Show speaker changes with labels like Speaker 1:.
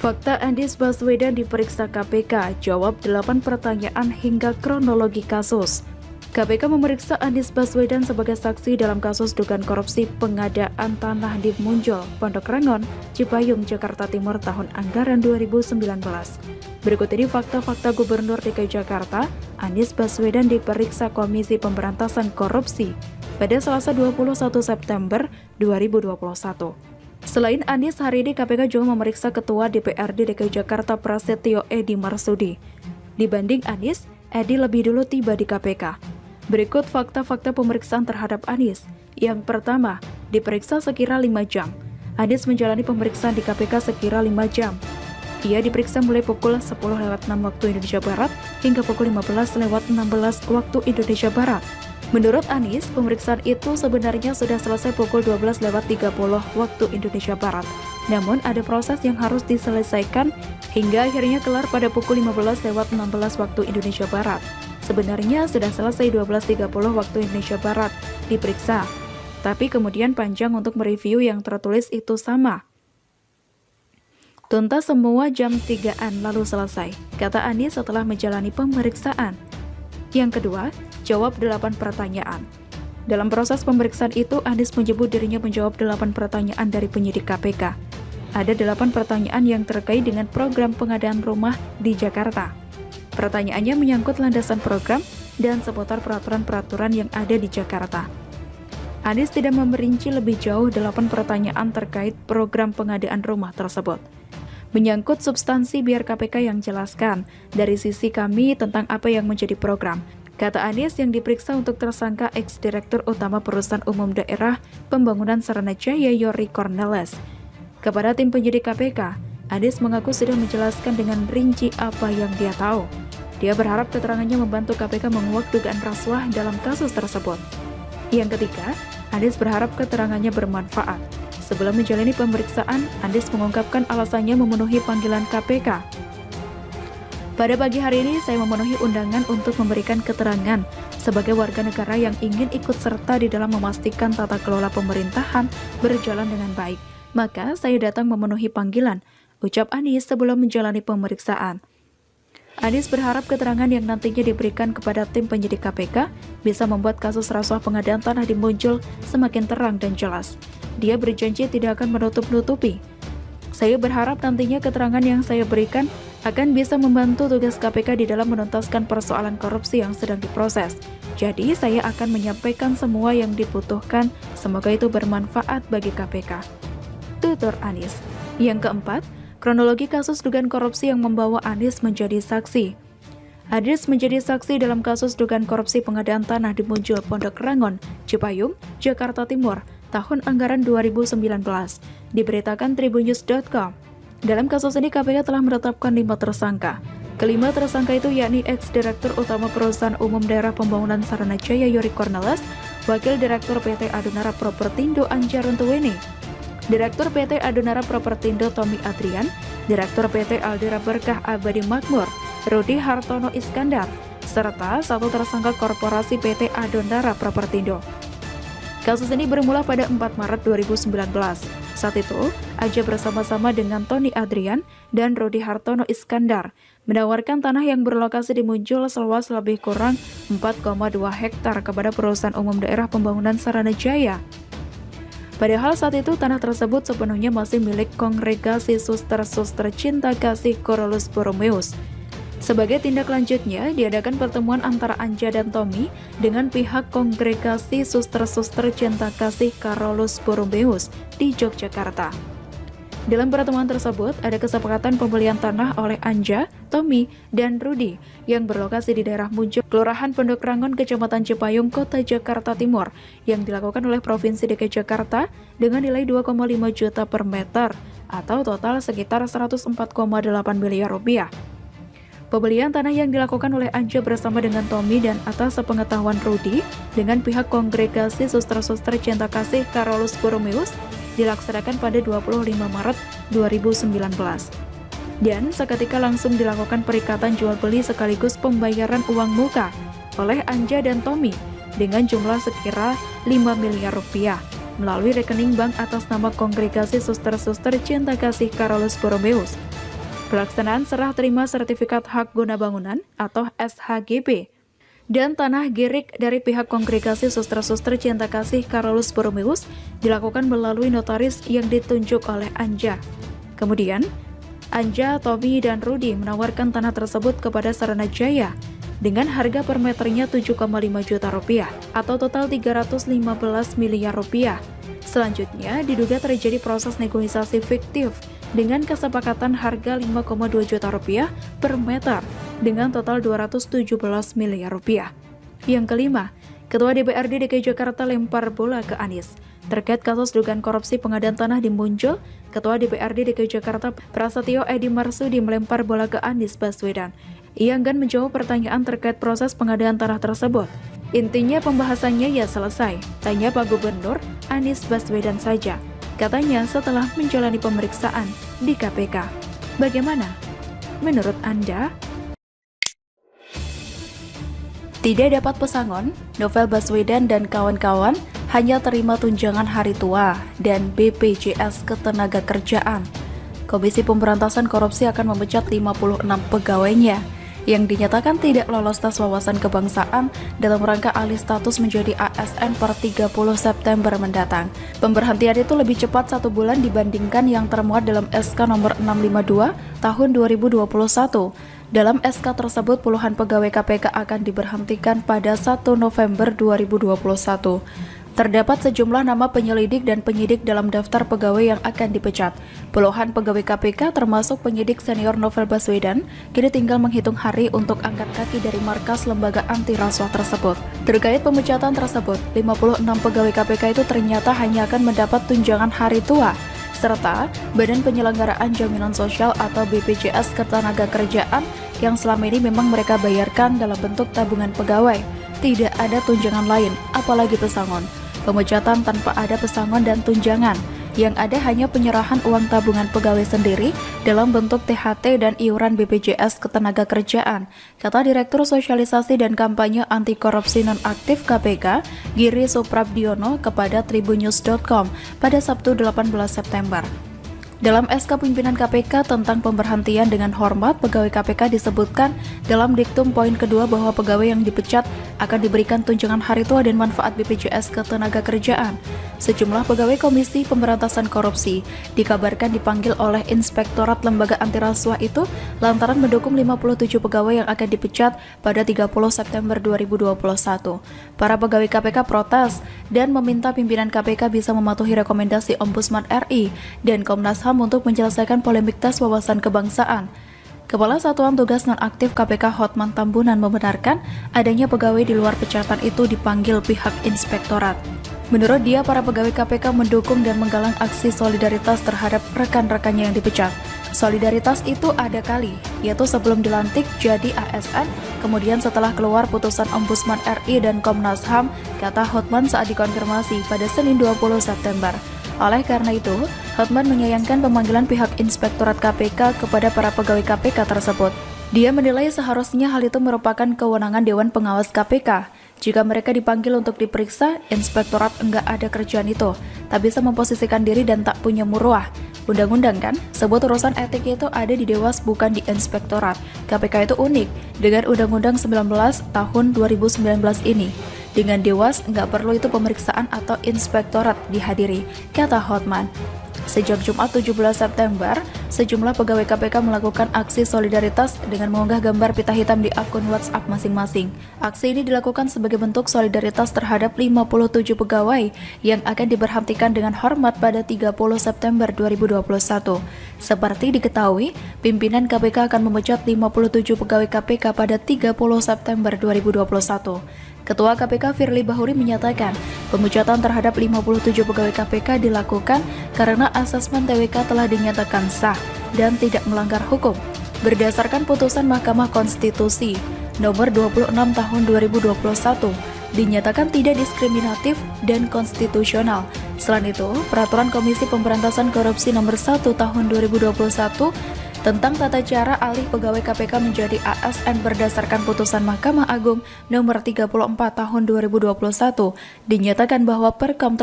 Speaker 1: Fakta Anies Baswedan diperiksa KPK, jawab 8 pertanyaan hingga kronologi kasus. KPK memeriksa Anies Baswedan sebagai saksi dalam kasus dugaan korupsi pengadaan tanah di Muncul, Pondok Rangon, Cipayung, Jakarta Timur tahun anggaran 2019. Berikut ini fakta-fakta Gubernur DKI Jakarta, Anies Baswedan diperiksa Komisi Pemberantasan Korupsi pada Selasa 21 September 2021. Selain Anies, hari ini KPK juga memeriksa Ketua DPRD DKI Jakarta Prasetyo Edy Marsudi. Dibanding Anies, Edy lebih dulu tiba di KPK. Berikut fakta-fakta pemeriksaan terhadap Anies. Yang pertama, diperiksa sekira 5 jam. Anies menjalani pemeriksaan di KPK sekira 5 jam. Ia diperiksa mulai pukul 10.06 waktu Indonesia Barat hingga pukul 15.16 waktu Indonesia Barat. Menurut Anies, pemeriksaan itu sebenarnya sudah selesai pukul 12.30 waktu Indonesia Barat. Namun ada proses yang harus diselesaikan hingga akhirnya kelar pada pukul 15.16 waktu Indonesia Barat. Sebenarnya sudah selesai 12.30 waktu Indonesia Barat diperiksa, tapi kemudian panjang untuk mereview yang tertulis itu sama. Tuntas semua jam 3-an lalu selesai, kata Anies setelah menjalani pemeriksaan. Yang kedua, jawab 8 pertanyaan. Dalam proses pemeriksaan itu, Anies menyebut dirinya menjawab 8 pertanyaan dari penyidik KPK. Ada 8 pertanyaan yang terkait dengan program pengadaan rumah di Jakarta. Pertanyaannya menyangkut landasan program dan seputar peraturan-peraturan yang ada di Jakarta. Anies tidak memerinci lebih jauh 8 pertanyaan terkait program pengadaan rumah tersebut. Menyangkut substansi biar KPK yang jelaskan dari sisi kami tentang apa yang menjadi program, kata Anies yang diperiksa untuk tersangka ex-direktur utama Perusahaan Umum Daerah Pembangunan Saranajaya Yory Cornelis. Kepada tim penyidik KPK, Anies mengaku sudah menjelaskan dengan rinci apa yang dia tahu. Dia berharap keterangannya membantu KPK menguak dugaan rasuah dalam kasus tersebut. Yang ketiga, Anies berharap keterangannya bermanfaat. Sebelum menjalani pemeriksaan, Anies mengungkapkan alasannya memenuhi panggilan KPK. Pada pagi hari ini, saya memenuhi undangan untuk memberikan keterangan sebagai warga negara yang ingin ikut serta di dalam memastikan tata kelola pemerintahan berjalan dengan baik. Maka saya datang memenuhi panggilan, ucap Anies sebelum menjalani pemeriksaan. Anies berharap keterangan yang nantinya diberikan kepada tim penyidik KPK bisa membuat kasus rasuah pengadaan tanah di Muncul semakin terang dan jelas. Dia berjanji tidak akan menutup-nutupi. Saya berharap nantinya keterangan yang saya berikan akan bisa membantu tugas KPK di dalam menuntaskan persoalan korupsi yang sedang diproses. Jadi saya akan menyampaikan semua yang dibutuhkan, semoga itu bermanfaat bagi KPK. Tutur Anies. Yang keempat, kronologi kasus dugaan korupsi yang membawa Anies menjadi saksi. Anies menjadi saksi dalam kasus dugaan korupsi pengadaan tanah di Muncul, Pondok Rangon, Cipayung, Jakarta Timur, tahun anggaran 2019, diberitakan tribunnews.com. Dalam kasus ini KPK telah menetapkan 5 tersangka. Kelima tersangka itu yakni ex-direktur utama Perusahaan Umum Daerah Pembangunan Saranajaya Yory Cornelis, Wakil Direktur PT Adonara Propertindo Anja Runtuweni, Direktur PT Adonara Propertindo Tommy Adrian, Direktur PT Aldera Berkah Abadi Makmur, Rudi Hartono Iskandar, serta satu tersangka korporasi PT Adonara Propertindo. Kasus ini bermula pada 4 Maret 2019. Saat itu, Anja bersama-sama dengan Tony Adrian dan Rudi Hartono Iskandar menawarkan tanah yang berlokasi di Muncul seluas lebih kurang 4,2 hektar kepada Perusahaan Umum Daerah Pembangunan Saranajaya. Padahal saat itu tanah tersebut sepenuhnya masih milik Kongregasi Suster-Suster Cinta Kasih Carolus Borromeus. Sebagai tindak lanjutnya, diadakan pertemuan antara Anja dan Tommy dengan pihak Kongregasi Suster-Suster Cinta Kasih Carolus Borromeus di Yogyakarta. Dalam pertemuan tersebut, ada kesepakatan pembelian tanah oleh Anja, Tommy, dan Rudi yang berlokasi di daerah Muncul, Kelurahan Pondok Rangon, Kecamatan Cipayung, Kota Jakarta Timur, yang dilakukan oleh Provinsi DKI Jakarta dengan nilai 2,5 juta per meter atau total sekitar 104,8 miliar rupiah. Pembelian tanah yang dilakukan oleh Anja bersama dengan Tommy dan atas sepengetahuan Rudi dengan pihak Kongregasi Suster-Suster Cinta Kasih Carolus Borromeus dilaksanakan pada 25 Maret 2019. Dan seketika langsung dilakukan perikatan jual beli sekaligus pembayaran uang muka oleh Anja dan Tommy dengan jumlah sekira 5 miliar rupiah melalui rekening bank atas nama Kongregasi Suster-Suster Cinta Kasih Carolus Borromeus. pelaksanaan serah terima sertifikat hak guna bangunan atau SHGB, dan tanah girik dari pihak Kongregasi Suster-Suster Cinta Kasih Carolus Borromeus dilakukan melalui notaris yang ditunjuk oleh Anja. Kemudian, Anja, Tommy, dan Rudy menawarkan tanah tersebut kepada Sarana Jaya dengan harga per meternya 7,5 juta rupiah atau total 315 miliar rupiah. Selanjutnya, diduga terjadi proses negosiasi fiktif dengan kesepakatan harga 5,2 juta rupiah per meter dengan total 217 miliar rupiah. Yang kelima, Ketua DPRD DKI Jakarta lempar bola ke Anies. Terkait kasus dugaan korupsi pengadaan tanah di Muncul, Ketua DPRD DKI Jakarta Prasetyo Edi Marsudi melempar bola ke Anies Baswedan. Ia enggan menjawab pertanyaan terkait proses pengadaan tanah tersebut. Intinya pembahasannya ya selesai, tanya Pak Gubernur Anies Baswedan saja, katanya setelah menjalani pemeriksaan di KPK. Bagaimana menurut Anda? Tidak dapat pesangon, Novel Baswedan dan kawan-kawan hanya terima tunjangan hari tua dan BPJS Ketenagakerjaan. Komisi Pemberantasan Korupsi akan memecat 56 pegawainya yang dinyatakan tidak lolos tes wawasan kebangsaan dalam rangka alih status menjadi ASN per 30 September mendatang. Pemberhentian itu lebih cepat 1 bulan dibandingkan yang termuat dalam SK nomor 652 tahun 2021. Dalam SK tersebut, puluhan pegawai KPK akan diberhentikan pada 1 November 2021. Terdapat sejumlah nama penyelidik dan penyidik dalam daftar pegawai yang akan dipecat. Puluhan pegawai KPK termasuk penyidik senior Novel Baswedan kini tinggal menghitung hari untuk angkat kaki dari markas lembaga anti rasuah tersebut. Terkait pemecatan tersebut, 56 pegawai KPK itu ternyata hanya akan mendapat tunjangan hari tua serta Badan Penyelenggaraan Jaminan Sosial atau BPJS Ketenagakerjaan yang selama ini memang mereka bayarkan dalam bentuk tabungan pegawai. Tidak ada tunjangan lain, apalagi pesangon. Pemecatan tanpa ada pesangon dan tunjangan. Yang ada hanya penyerahan uang tabungan pegawai sendiri dalam bentuk THT dan iuran BPJS Ketenagakerjaan, kata Direktur Sosialisasi dan Kampanye Anti Korupsi Nonaktif KPK, Giri Suprabdiono kepada Tribunnews.com pada Sabtu 18 September. Dalam SK pimpinan KPK tentang pemberhentian dengan hormat pegawai KPK disebutkan dalam diktum poin kedua bahwa pegawai yang dipecat akan diberikan tunjangan hari tua dan manfaat BPJS Ketenagakerjaan. Sejumlah pegawai Komisi Pemberantasan Korupsi dikabarkan dipanggil oleh Inspektorat Lembaga Anti Rasuah itu lantaran mendukung 57 pegawai yang akan dipecat pada 30 September 2021. Para pegawai KPK protes dan meminta pimpinan KPK bisa mematuhi rekomendasi Ombudsman RI dan Komnas HAM untuk menyelesaikan polemik tes wawasan kebangsaan. Kepala Satuan Tugas Nonaktif KPK Hotman Tambunan membenarkan adanya pegawai di luar pecatan itu dipanggil pihak inspektorat. Menurut dia, para pegawai KPK mendukung dan menggalang aksi solidaritas terhadap rekan-rekannya yang dipecat. Solidaritas itu ada kali, yaitu sebelum dilantik jadi ASN, kemudian setelah keluar putusan Ombudsman RI dan Komnas HAM, kata Hotman saat dikonfirmasi pada Senin 20 September. Oleh karena itu, Hotman menyayangkan pemanggilan pihak Inspektorat KPK kepada para pegawai KPK tersebut. Dia menilai seharusnya hal itu merupakan kewenangan Dewan Pengawas KPK. Jika mereka dipanggil untuk diperiksa, Inspektorat enggak ada kerjaan itu, tak bisa memposisikan diri dan tak punya muruah. Undang-undang kan, sebut urusan etik itu ada di Dewas bukan di Inspektorat. KPK itu unik dengan Undang-Undang 19 tahun 2019 ini. Dengan Dewas, nggak perlu itu pemeriksaan atau inspektorat dihadiri, kata Hotman. Sejak Jumat 17 September, sejumlah pegawai KPK melakukan aksi solidaritas dengan mengunggah gambar pita hitam di akun WhatsApp masing-masing. Aksi ini dilakukan sebagai bentuk solidaritas terhadap 57 pegawai yang akan diberhentikan dengan hormat pada 30 September 2021. Seperti diketahui, pimpinan KPK akan memecat 57 pegawai KPK pada 30 September 2021. Ketua KPK Firly Bahuri menyatakan pemecatan terhadap 57 pegawai KPK dilakukan karena asesmen TWK telah dinyatakan sah dan tidak melanggar hukum. Berdasarkan putusan Mahkamah Konstitusi nomor 26 tahun 2021, dinyatakan tidak diskriminatif dan konstitusional. Selain itu, Peraturan Komisi Pemberantasan Korupsi nomor 1 tahun 2021 tentang tata cara alih pegawai KPK menjadi ASN berdasarkan putusan Mahkamah Agung nomor 34 tahun 2021 dinyatakan bahwa Perkom